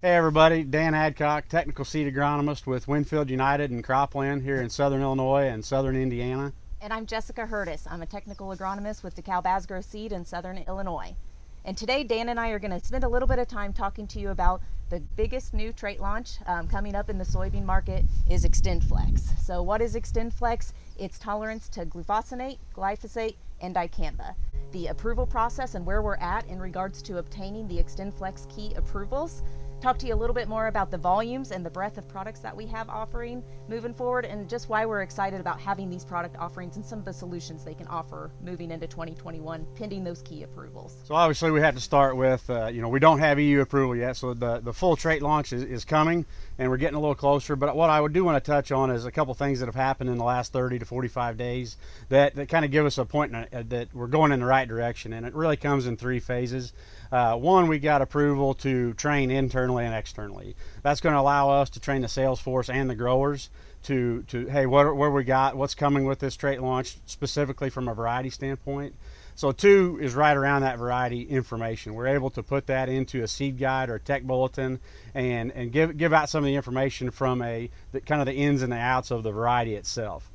Hey everybody, Dan Adcock, technical seed agronomist with Winfield United and Cropland here in southern Illinois and southern Indiana. And I'm Jessica Hurtis. I'm a technical agronomist with DeKalb ASGROW Seed in southern Illinois. And today Dan and I are going to spend a little bit of time talking to you about the biggest new trait launch coming up in the soybean market is XtendFlex. So what is XtendFlex? It's tolerance to glufosinate, glyphosate, and dicamba. The approval process and where we're at in regards to obtaining the XtendFlex key approvals. Talk to you a little bit more about the volumes and the breadth of products that we have offering moving forward, and just why we're excited about having these product offerings and some of the solutions they can offer moving into 2021 pending those key approvals. So obviously we have to start with, we don't have EU approval yet, so the full trait launch is coming and we're getting a little closer. But what I do want to touch on is a couple things that have happened in the last 30 to 45 days that kind of give us a point that we're going in the right direction, and it really comes in three phases. One, we got approval to train internally and externally. That's going to allow us to train the sales force and the growers to hey, where we got, what's coming with this trait launch specifically from a variety standpoint. So two is right around that variety information. We're able to put that into a seed guide or tech bulletin and give out some of the information from kind of the ins and the outs of the variety itself.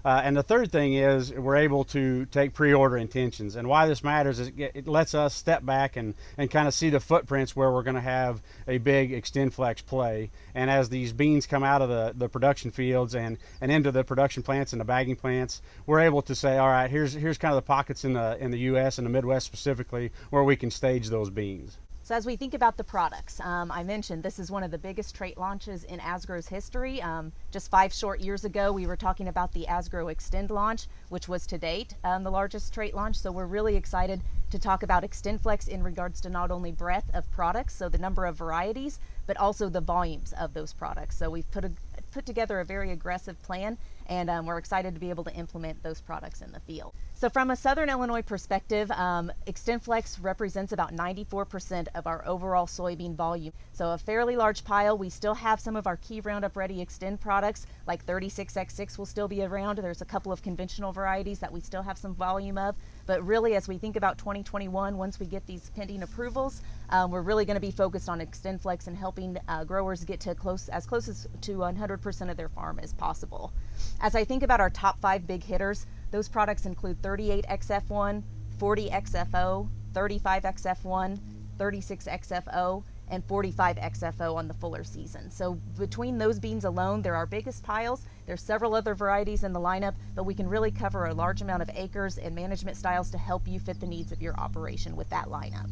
And the third thing is we're able to take pre-order intentions. And why this matters is it lets us step back and kind of see the footprints where we're going to have a big XtendFlex play. And as these beans come out of the production fields and into the production plants and the bagging plants, we're able to say, all right, here's kind of the pockets in the U.S. and the Midwest specifically where we can stage those beans. So as we think about the products, I mentioned this is one of the biggest trait launches in ASGROW's history. Just 5 short years ago, we were talking about the ASGROW Xtend launch, which was to date the largest trait launch. So we're really excited to talk about XtendFlex in regards to not only breadth of products, so the number of varieties, but also the volumes of those products. So we've put together a very aggressive plan, and we're excited to be able to implement those products in the field. So from a Southern Illinois perspective, XtendFlex represents about 94% of our overall soybean volume. So a fairly large pile. We still have some of our key Roundup Ready Xtend products, like 36X6 will still be around. There's a couple of conventional varieties that we still have some volume of. But really, as we think about 2021, once we get these pending approvals, we're really going to be focused on XtendFlex and helping growers get to as close to 100% of their farm as possible. As I think about our top 5 big hitters, those products include 38XF1, 40XFO, 35XF1, 36XFO, and 45XFO on the fuller season. So between those beans alone, they're our biggest piles. There's several other varieties in the lineup, but we can really cover a large amount of acres and management styles to help you fit the needs of your operation with that lineup.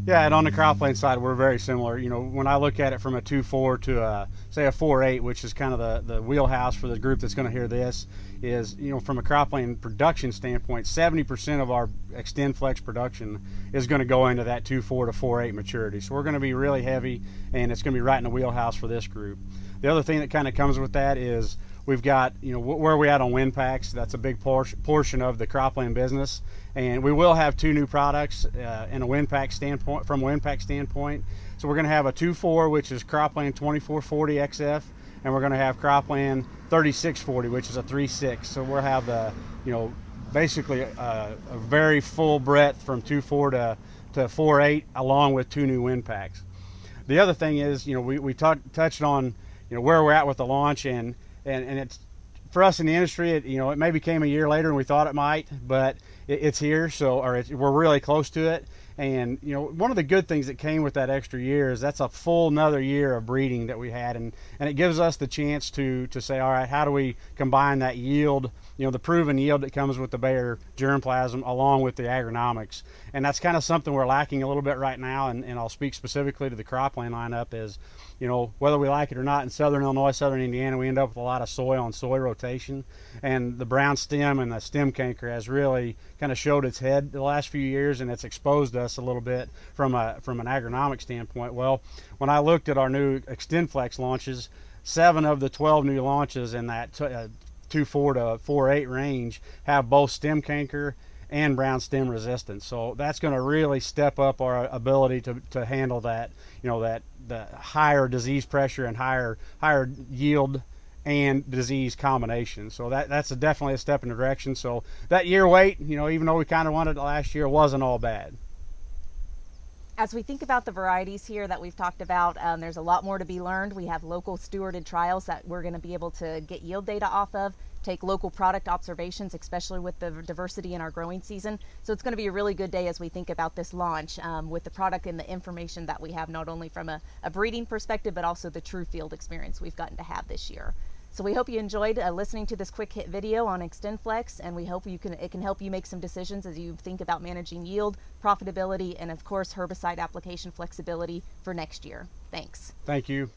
Yeah, and on the cropland side, we're very similar. When I look at it from a 2.4 to say a 4.8, which is kind of the wheelhouse for the group that's going to hear this, is from a cropland production standpoint, 70% of our XtendFlex production is going to go into that 2.4 to 4.8 maturity. So we're going to be really heavy, and it's going to be right in the wheelhouse for this group. The other thing that kind of comes with that is we've got, where are we at on wind packs? That's a big portion of the cropland business. And we will have 2 new products in a wind pack standpoint, from a wind pack standpoint. So we're going to have a 2.4, which is Cropland 2440 XF, and we're going to have Cropland 3640, which is a 3.6. So we'll have basically a very full breadth from 2.4 to 4.8, along with 2 new wind packs. The other thing is, we touched on, where we're at with the launch, and it's, for us in the industry, it maybe came a year later than we thought it might, but it's here, we're really close to it. And one of the good things that came with that extra year is that's a full another year of breeding that we had, and it gives us the chance to say, all right, how do we combine that yield, the proven yield that comes with the Bayer germplasm along with the agronomics. And that's kind of something we're lacking a little bit right now, and I'll speak specifically to the cropland lineup is, whether we like it or not, in southern Illinois, southern Indiana, we end up with a lot of soy on soy rotation, and the brown stem and the stem canker has really kind of showed its head the last few years, and it's exposed us a little bit from an agronomic standpoint. Well, when I looked at our new XtendFlex launches, 7 of the 12 new launches in that 2.4 to 4.8 range have both stem canker and brown stem resistance. So that's going to really step up our ability to handle that, the higher disease pressure and higher yield and disease combination. So that's definitely a step in the direction. So that year wait, even though we kind of wanted it last year, wasn't all bad. As we think about the varieties here that we've talked about, there's a lot more to be learned. We have local stewarded trials that we're going to be able to get yield data off of, take local product observations, especially with the diversity in our growing season. So it's going to be a really good day as we think about this launch with the product and the information that we have, not only from a breeding perspective, but also the true field experience we've gotten to have this year. So we hope you enjoyed listening to this quick hit video on XtendFlex, and we hope it can help you make some decisions as you think about managing yield, profitability, and of course herbicide application flexibility for next year. Thanks. Thank you.